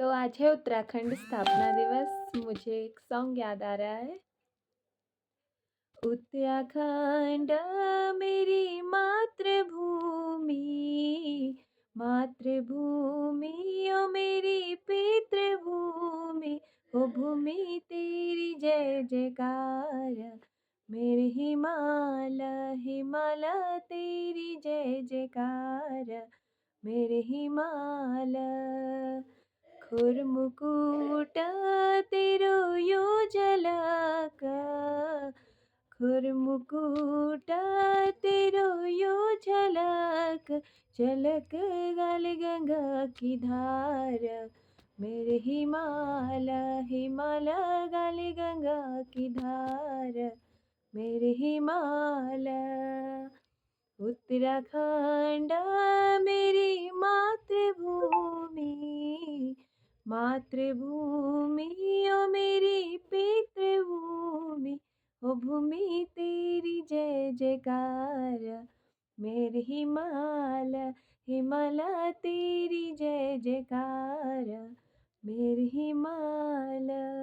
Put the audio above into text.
तो आज है उत्तराखंड स्थापना दिवस। मुझे एक सॉन्ग याद आ रहा है। उत्तराखंड मेरी मातृभूमि, मातृभूमि ओ मेरी पितृभूमि, ओ भूमि तेरी जय जयकार। मेरे हिमालय हिमालय तेरी जय जयकार। मेरे हिमालय खुरमुकुट तेरो योजलक, खुरमुकुट तेरो योजलक, झलक गल गंगा की धार। मेरे हिमालय हिमालय गल गंगा की धार। मेरे हिमालय उत्तराखंड मेरी मातृभूमि, मातृभूमि ओ मेरी पितृभूमि, ओ भूमि तेरी जय जयकार। मेरे हिमालय हिमालय तेरी जय जयकार। मेरे हिमालय।